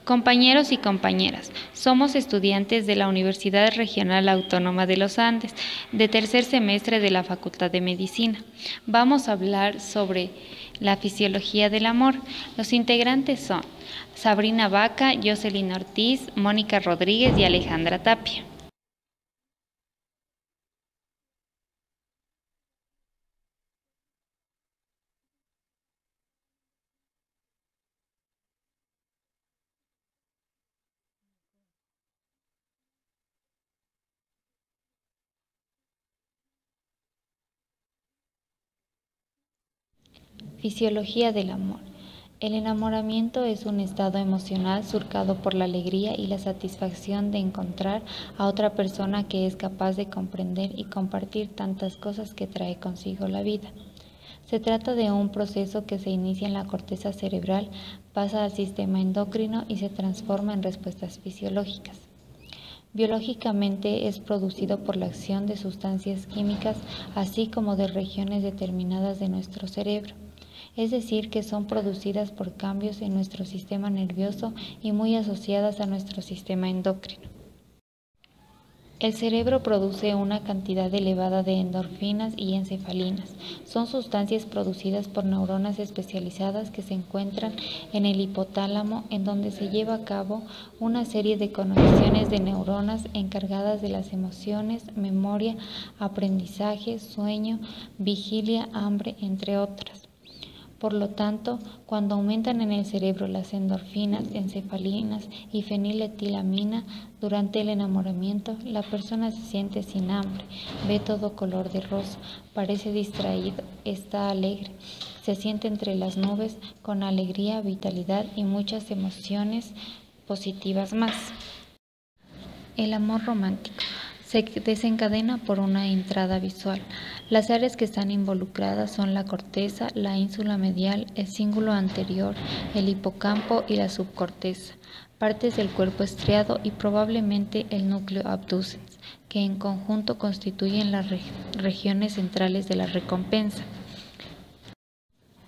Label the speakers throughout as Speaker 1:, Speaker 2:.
Speaker 1: Compañeros y compañeras, somos estudiantes de la Universidad Regional Autónoma de los Andes, de tercer semestre de la Facultad de Medicina. Vamos a hablar sobre la fisiología del amor. Los integrantes son Sabrina Vaca, Jocelyn Ortiz, Mónica Rodríguez y Alejandra Tapia. Fisiología del amor. El enamoramiento es un estado emocional surcado por la alegría y la satisfacción de encontrar a otra persona que es capaz de comprender y compartir tantas cosas que trae consigo la vida. Se trata de un proceso que se inicia en la corteza cerebral, pasa al sistema endocrino y se transforma en respuestas fisiológicas. Biológicamente es producido por la acción de sustancias químicas, así como de regiones determinadas de nuestro cerebro. Es decir, que son producidas por cambios en nuestro sistema nervioso y muy asociadas a nuestro sistema endocrino. El cerebro produce una cantidad elevada de endorfinas y encefalinas. Son sustancias producidas por neuronas especializadas que se encuentran en el hipotálamo, en donde se lleva a cabo una serie de conexiones de neuronas encargadas de las emociones, memoria, aprendizaje, sueño, vigilia, hambre, entre otras. Por lo tanto, cuando aumentan en el cerebro las endorfinas, encefalinas y feniletilamina durante el enamoramiento, la persona se siente sin hambre, ve todo color de rosa, parece distraído, está alegre, se siente entre las nubes con alegría, vitalidad y muchas emociones positivas más. El amor romántico se desencadena por una entrada visual. Las áreas que están involucradas son la corteza, la ínsula medial, el cíngulo anterior, el hipocampo y la subcorteza, partes del cuerpo estriado y probablemente el núcleo abducens, que en conjunto constituyen las regiones centrales de la recompensa.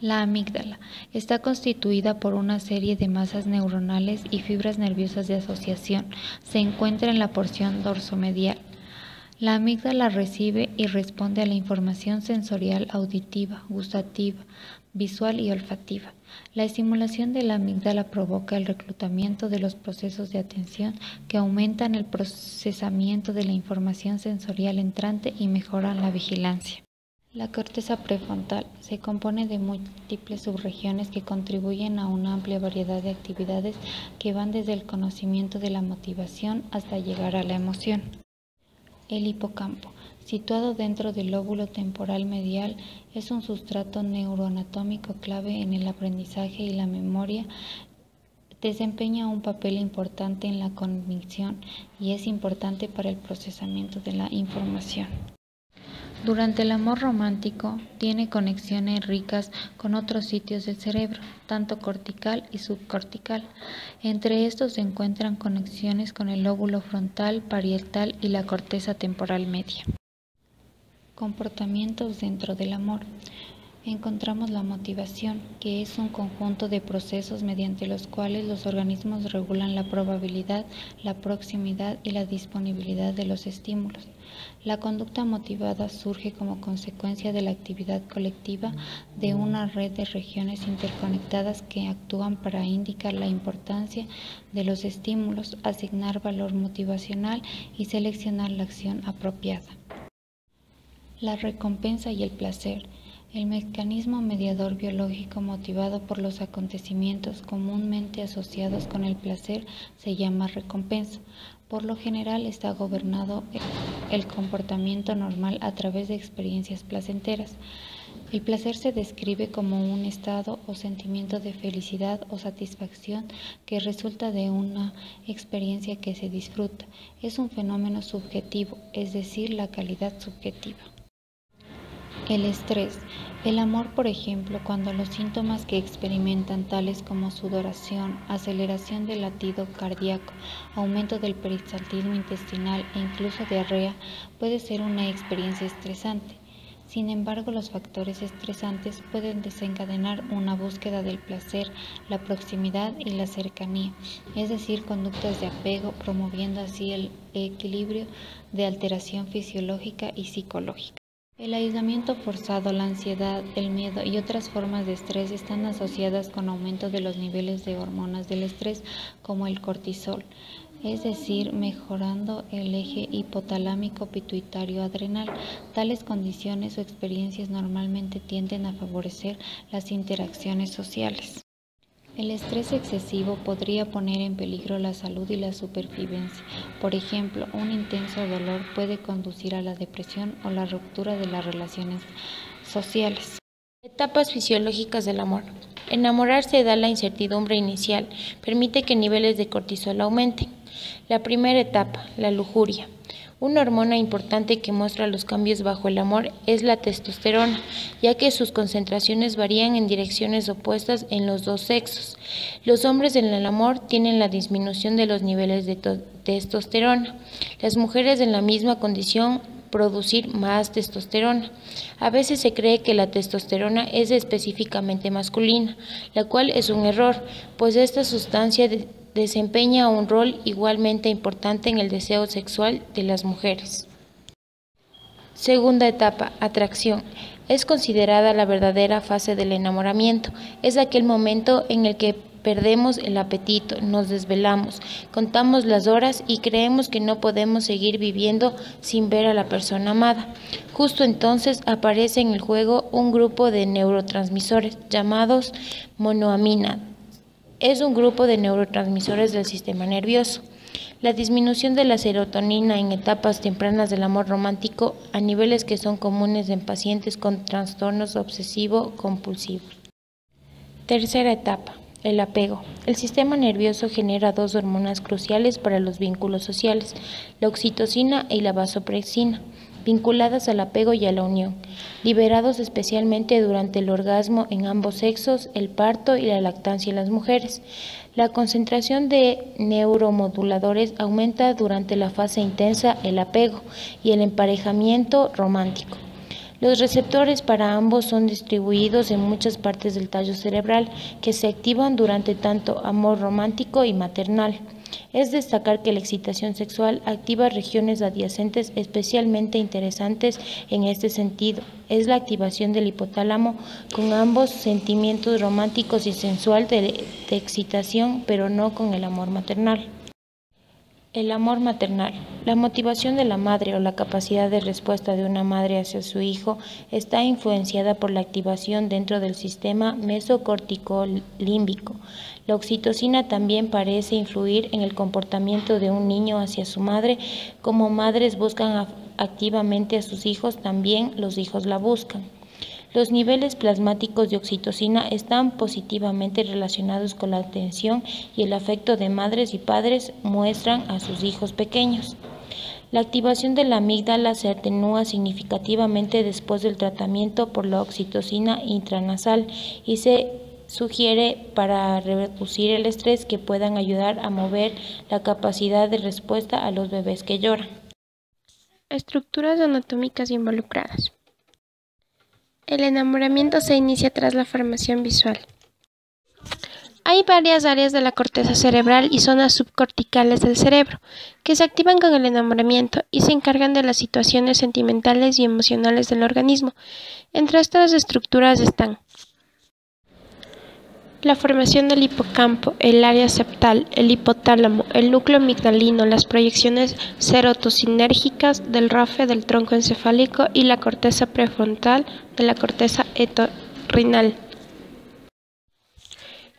Speaker 1: La amígdala está constituida por una serie de masas neuronales y fibras nerviosas de asociación. Se encuentra en la porción dorsomedial. La amígdala recibe y responde a la información sensorial auditiva, gustativa, visual y olfativa. La estimulación de la amígdala provoca el reclutamiento de los procesos de atención que aumentan el procesamiento de la información sensorial entrante y mejoran la vigilancia. La corteza prefrontal se compone de múltiples subregiones que contribuyen a una amplia variedad de actividades que van desde el conocimiento de la motivación hasta llegar a la emoción. El hipocampo, situado dentro del lóbulo temporal medial, es un sustrato neuroanatómico clave en el aprendizaje y la memoria. Desempeña un papel importante en la cognición y es importante para el procesamiento de la información. Durante el amor romántico, tiene conexiones ricas con otros sitios del cerebro, tanto cortical y subcortical. Entre estos se encuentran conexiones con el lóbulo frontal, parietal y la corteza temporal media. Comportamientos dentro del amor. Encontramos la motivación, que es un conjunto de procesos mediante los cuales los organismos regulan la probabilidad, la proximidad y la disponibilidad de los estímulos. La conducta motivada surge como consecuencia de la actividad colectiva de una red de regiones interconectadas que actúan para indicar la importancia de los estímulos, asignar valor motivacional y seleccionar la acción apropiada. La recompensa y el placer. El mecanismo mediador biológico motivado por los acontecimientos comúnmente asociados con el placer se llama recompensa. Por lo general está gobernado el comportamiento normal a través de experiencias placenteras. El placer se describe como un estado o sentimiento de felicidad o satisfacción que resulta de una experiencia que se disfruta. Es un fenómeno subjetivo, es decir, la calidad subjetiva. El estrés. El amor, por ejemplo, cuando los síntomas que experimentan, tales como sudoración, aceleración del latido cardíaco, aumento del peristaltismo intestinal e incluso diarrea, puede ser una experiencia estresante. Sin embargo, los factores estresantes pueden desencadenar una búsqueda del placer, la proximidad y la cercanía, es decir, conductas de apego, promoviendo así el equilibrio de alteración fisiológica y psicológica. El aislamiento forzado, la ansiedad, el miedo y otras formas de estrés están asociadas con aumento de los niveles de hormonas del estrés como el cortisol, es decir, mejorando el eje hipotalámico pituitario adrenal. Tales condiciones o experiencias normalmente tienden a favorecer las interacciones sociales. El estrés excesivo podría poner en peligro la salud y la supervivencia. Por ejemplo, un intenso dolor puede conducir a la depresión o la ruptura de las relaciones sociales.
Speaker 2: Etapas fisiológicas del amor. Enamorarse da la incertidumbre inicial, permite que niveles de cortisol aumenten. La primera etapa, la lujuria. Una hormona importante que muestra los cambios bajo el amor es la testosterona, ya que sus concentraciones varían en direcciones opuestas en los dos sexos. Los hombres en el amor tienen la disminución de los niveles de testosterona. Las mujeres en la misma condición producir más testosterona. A veces se cree que la testosterona es específicamente masculina, la cual es un error, pues esta sustancia desempeña un rol igualmente importante en el deseo sexual de las mujeres. Segunda etapa, atracción. Es considerada la verdadera fase del enamoramiento. Es aquel momento en el que perdemos el apetito, nos desvelamos, contamos las horas y creemos que no podemos seguir viviendo sin ver a la persona amada. Justo entonces aparece en el juego un grupo de neurotransmisores llamados monoamina. Es un grupo de neurotransmisores del sistema nervioso. La disminución de la serotonina en etapas tempranas del amor romántico a niveles que son comunes en pacientes con trastornos obsesivo-compulsivos. Tercera etapa, el apego. El sistema nervioso genera dos hormonas cruciales para los vínculos sociales, la oxitocina y la vasopresina, vinculadas al apego y a la unión, liberados especialmente durante el orgasmo en ambos sexos, el parto y la lactancia en las mujeres. La concentración de neuromoduladores aumenta durante la fase intensa, el apego y el emparejamiento romántico. Los receptores para ambos son distribuidos en muchas partes del tallo cerebral que se activan durante tanto amor romántico y maternal. Es destacar que la excitación sexual activa regiones adyacentes especialmente interesantes en este sentido. Es la activación del hipotálamo con ambos sentimientos románticos y sensual de excitación, pero no con el amor maternal. El amor maternal. La motivación de la madre o la capacidad de respuesta de una madre hacia su hijo está influenciada por la activación dentro del sistema mesocorticolímbico. La oxitocina también parece influir en el comportamiento de un niño hacia su madre. Como madres buscan activamente a sus hijos, también los hijos la buscan. Los niveles plasmáticos de oxitocina están positivamente relacionados con la atención y el afecto de madres y padres muestran a sus hijos pequeños. La activación de la amígdala se atenúa significativamente después del tratamiento por la oxitocina intranasal y se sugiere para reducir el estrés que puedan ayudar a mover la capacidad de respuesta a los bebés que lloran.
Speaker 3: Estructuras anatómicas involucradas. El enamoramiento se inicia tras la formación visual. Hay varias áreas de la corteza cerebral y zonas subcorticales del cerebro que se activan con el enamoramiento y se encargan de las situaciones sentimentales y emocionales del organismo. Entre estas estructuras están la formación del hipocampo, el área septal, el hipotálamo, el núcleo amigdalino, las proyecciones serotoninérgicas del ROFE del tronco encefálico y la corteza prefrontal de la corteza otorrinal.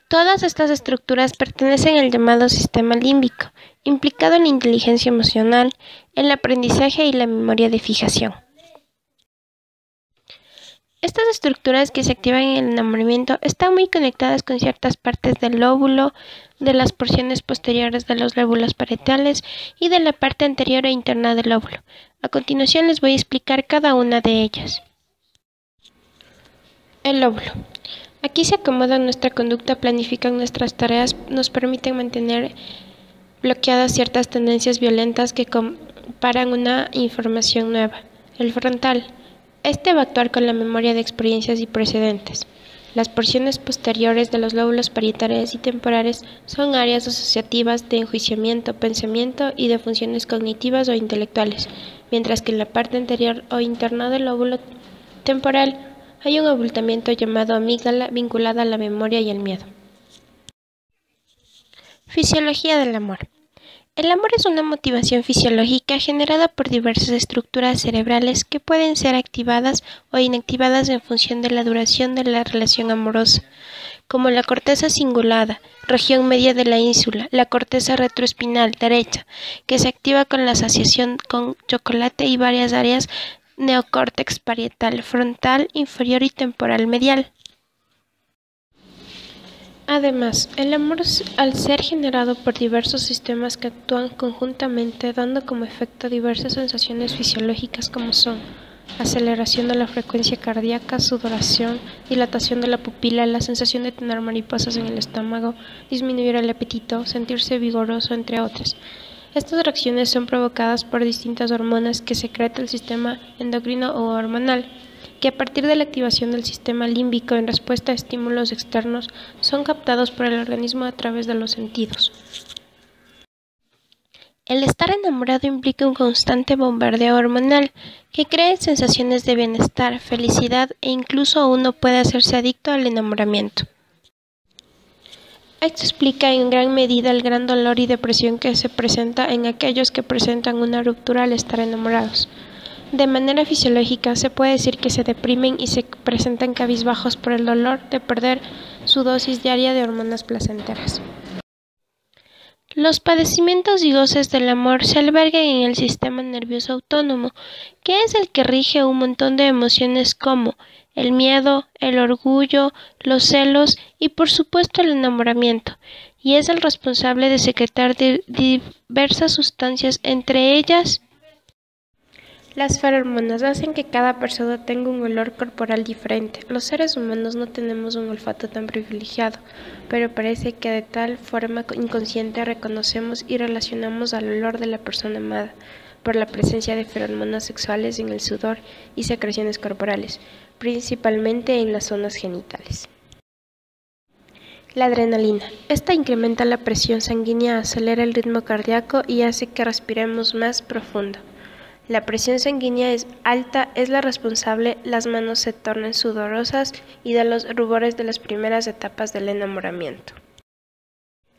Speaker 3: Todas estas estructuras pertenecen al llamado sistema límbico, implicado en la inteligencia emocional, el aprendizaje y la memoria de fijación. Estas estructuras que se activan en el enamoramiento están muy conectadas con ciertas partes del lóbulo, de las porciones posteriores de los lóbulos parietales y de la parte anterior e interna del lóbulo. A continuación les voy a explicar cada una de ellas. El lóbulo. Aquí se acomoda nuestra conducta, planifican nuestras tareas, nos permiten mantener bloqueadas ciertas tendencias violentas que comparan una información nueva. El frontal. Este va a actuar con la memoria de experiencias y precedentes. Las porciones posteriores de los lóbulos parietales y temporales son áreas asociativas de enjuiciamiento, pensamiento y de funciones cognitivas o intelectuales, mientras que en la parte anterior o interna del lóbulo temporal hay un abultamiento llamado amígdala vinculada a la memoria y el miedo. Fisiología del amor. El amor es una motivación fisiológica generada por diversas estructuras cerebrales que pueden ser activadas o inactivadas en función de la duración de la relación amorosa, como la corteza cingulada, región media de la ínsula, la corteza retroespinal derecha, que se activa con la asociación con chocolate y varias áreas neocórtex parietal, frontal, inferior y temporal medial. Además, el amor, al ser generado por diversos sistemas que actúan conjuntamente, dando como efecto diversas sensaciones fisiológicas como son aceleración de la frecuencia cardíaca, sudoración, dilatación de la pupila, la sensación de tener mariposas en el estómago, disminuir el apetito, sentirse vigoroso, entre otras. Estas reacciones son provocadas por distintas hormonas que secreta el sistema endocrino o hormonal, que a partir de la activación del sistema límbico en respuesta a estímulos externos son captados por el organismo a través de los sentidos. El estar enamorado implica un constante bombardeo hormonal que crea sensaciones de bienestar, felicidad e incluso uno puede hacerse adicto al enamoramiento. Esto explica en gran medida el gran dolor y depresión que se presenta en aquellos que presentan una ruptura al estar enamorados. De manera fisiológica, se puede decir que se deprimen y se presentan cabizbajos por el dolor de perder su dosis diaria de hormonas placenteras. Los padecimientos y goces del amor se albergan en el sistema nervioso autónomo, que es el que rige un montón de emociones como el miedo, el orgullo, los celos y por supuesto el enamoramiento, y es el responsable de secretar diversas sustancias, entre ellas las feromonas hacen que cada persona tenga un olor corporal diferente. Los seres humanos no tenemos un olfato tan privilegiado, pero parece que de tal forma inconsciente reconocemos y relacionamos al olor de la persona amada, por la presencia de feromonas sexuales en el sudor y secreciones corporales, principalmente en las zonas genitales. La adrenalina. Esta incrementa la presión sanguínea, acelera el ritmo cardíaco y hace que respiremos más profundo. La presión sanguínea es alta, es la responsable, las manos se tornen sudorosas y da los rubores de las primeras etapas del enamoramiento.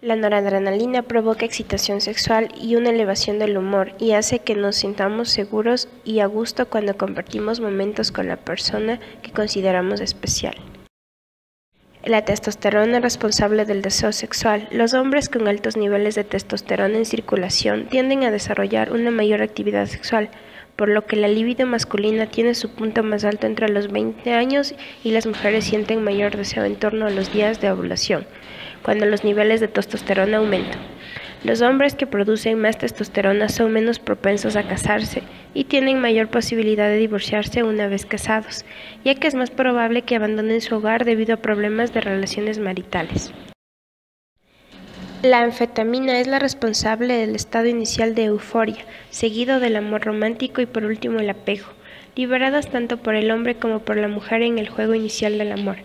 Speaker 3: La noradrenalina provoca excitación sexual y una elevación del humor y hace que nos sintamos seguros y a gusto cuando compartimos momentos con la persona que consideramos especial. La testosterona es responsable del deseo sexual. Los hombres con altos niveles de testosterona en circulación tienden a desarrollar una mayor actividad sexual, por lo que la libido masculina tiene su punto más alto entre los 20 años y las mujeres sienten mayor deseo en torno a los días de ovulación, cuando los niveles de testosterona aumentan. Los hombres que producen más testosterona son menos propensos a casarse y tienen mayor posibilidad de divorciarse una vez casados, ya que es más probable que abandonen su hogar debido a problemas de relaciones maritales. La anfetamina es la responsable del estado inicial de euforia, seguido del amor romántico y por último el apego, liberadas tanto por el hombre como por la mujer en el juego inicial del amor.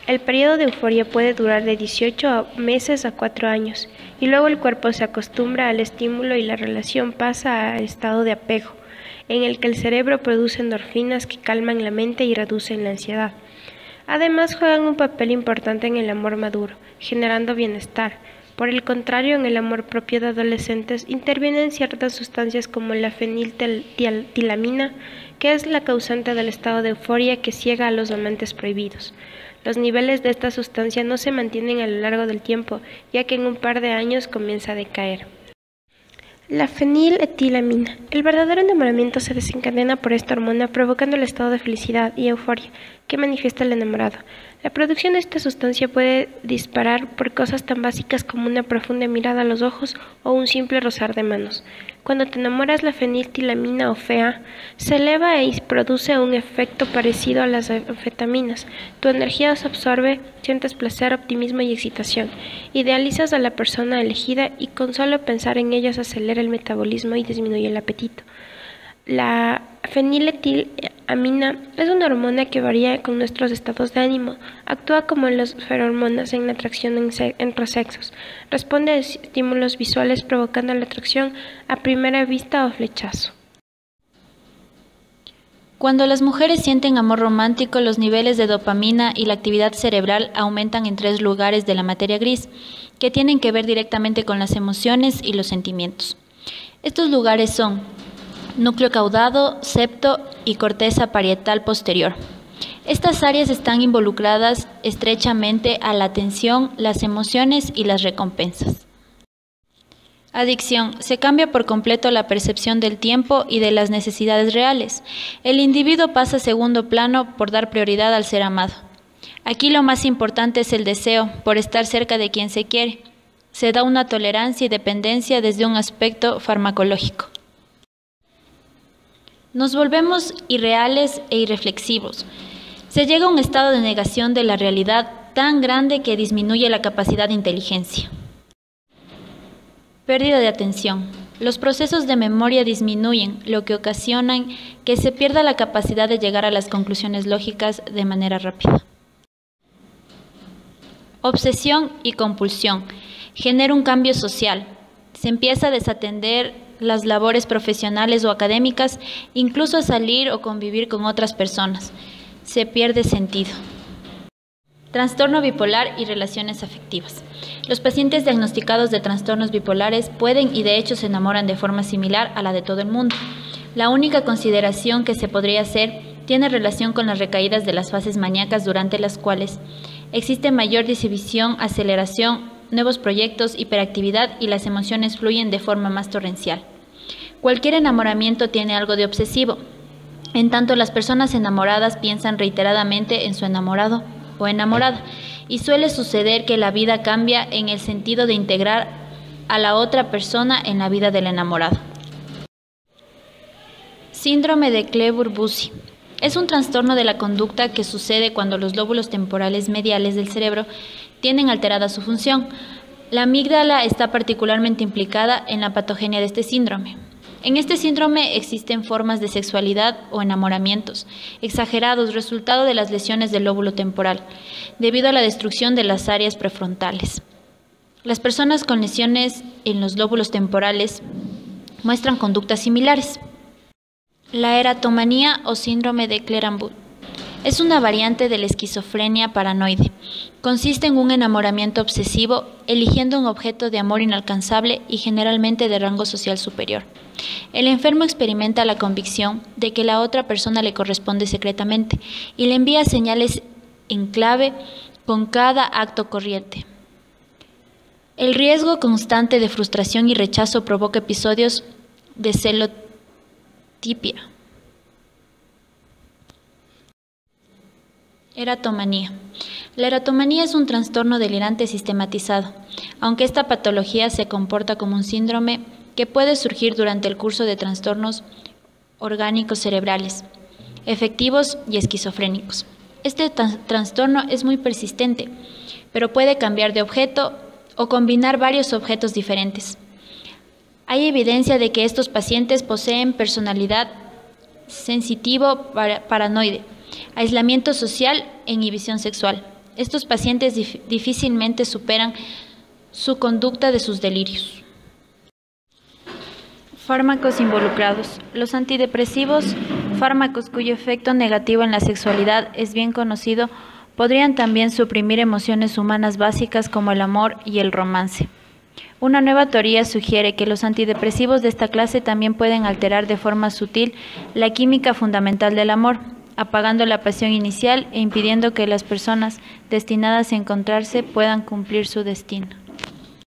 Speaker 3: El periodo de euforia puede durar de 18 meses a 4 años, y luego el cuerpo se acostumbra al estímulo y la relación pasa a estado de apego, en el que el cerebro produce endorfinas que calman la mente y reducen la ansiedad. Además, juegan un papel importante en el amor maduro, generando bienestar. Por el contrario, en el amor propio de adolescentes intervienen ciertas sustancias como la feniltilamina, que es la causante del estado de euforia que ciega a los amantes prohibidos. Los niveles de esta sustancia no se mantienen a lo largo del tiempo, ya que en un par de años comienza a decaer. La feniletilamina. El verdadero enamoramiento se desencadena por esta hormona, provocando el estado de felicidad y euforia que manifiesta el enamorado. La producción de esta sustancia puede disparar por cosas tan básicas como una profunda mirada a los ojos o un simple rozar de manos. Cuando te enamoras, la feniltilamina o FEA se eleva y produce un efecto parecido a las anfetaminas. Tu energía se absorbe, sientes placer, optimismo y excitación. Idealizas a la persona elegida y con solo pensar en ella se acelera el metabolismo y disminuye el apetito. La feniletilamina amina es una hormona que varía con nuestros estados de ánimo, actúa como las feromonas en la atracción entre sexos, responde a estímulos visuales provocando la atracción a primera vista o flechazo.
Speaker 4: Cuando las mujeres sienten amor romántico, los niveles de dopamina y la actividad cerebral aumentan en 3 lugares de la materia gris, que tienen que ver directamente con las emociones y los sentimientos. Estos lugares son núcleo caudado, septo y corteza parietal posterior. Estas áreas están involucradas estrechamente a la atención, las emociones y las recompensas. Adicción. Se cambia por completo la percepción del tiempo y de las necesidades reales. El individuo pasa a segundo plano por dar prioridad al ser amado. Aquí lo más importante es el deseo por estar cerca de quien se quiere. Se da una tolerancia y dependencia desde un aspecto farmacológico. Nos volvemos irreales e irreflexivos. Se llega a un estado de negación de la realidad tan grande que disminuye la capacidad de inteligencia. Pérdida de atención. Los procesos de memoria disminuyen, lo que ocasiona que se pierda la capacidad de llegar a las conclusiones lógicas de manera rápida. Obsesión y compulsión. Genera un cambio social. Se empieza a desatender las labores profesionales o académicas, incluso a salir o convivir con otras personas. Se pierde sentido. Trastorno bipolar y relaciones afectivas. Los pacientes diagnosticados de trastornos bipolares pueden y de hecho se enamoran de forma similar a la de todo el mundo. La única consideración que se podría hacer tiene relación con las recaídas de las fases maníacas durante las cuales existe mayor disyunción, aceleración, nuevos proyectos, hiperactividad y las emociones fluyen de forma más torrencial. Cualquier enamoramiento tiene algo de obsesivo. En tanto, las personas enamoradas piensan reiteradamente en su enamorado o enamorada, y suele suceder que la vida cambia en el sentido de integrar a la otra persona en la vida del enamorado. Síndrome de Cleburne-Bucy. Es un trastorno de la conducta que sucede cuando los lóbulos temporales mediales del cerebro tienen alterada su función. La amígdala está particularmente implicada en la patogenia de este síndrome. En este síndrome existen formas de sexualidad o enamoramientos exagerados resultado de las lesiones del lóbulo temporal, debido a la destrucción de las áreas prefrontales. Las personas con lesiones en los lóbulos temporales muestran conductas similares. La eratomanía o síndrome de Clerambault es una variante de la esquizofrenia paranoide. Consiste en un enamoramiento obsesivo, eligiendo un objeto de amor inalcanzable y generalmente de rango social superior. El enfermo experimenta la convicción de que la otra persona le corresponde secretamente y le envía señales en clave con cada acto corriente. El riesgo constante de frustración y rechazo provoca episodios de celotipia. Eratomanía. La eratomanía es un trastorno delirante sistematizado, aunque esta patología se comporta como un síndrome que puede surgir durante el curso de trastornos orgánicos cerebrales, efectivos y esquizofrénicos. Este trastorno es muy persistente, pero puede cambiar de objeto o combinar varios objetos diferentes. Hay evidencia de que estos pacientes poseen personalidad sensitivo-paranoide, aislamiento social e inhibición sexual. Estos pacientes difícilmente superan su conducta de sus delirios. Fármacos involucrados. Los antidepresivos, fármacos cuyo efecto negativo en la sexualidad es bien conocido, podrían también suprimir emociones humanas básicas como el amor y el romance. Una nueva teoría sugiere que los antidepresivos de esta clase también pueden alterar de forma sutil la química fundamental del amor, apagando la pasión inicial e impidiendo que las personas destinadas a encontrarse puedan cumplir su destino.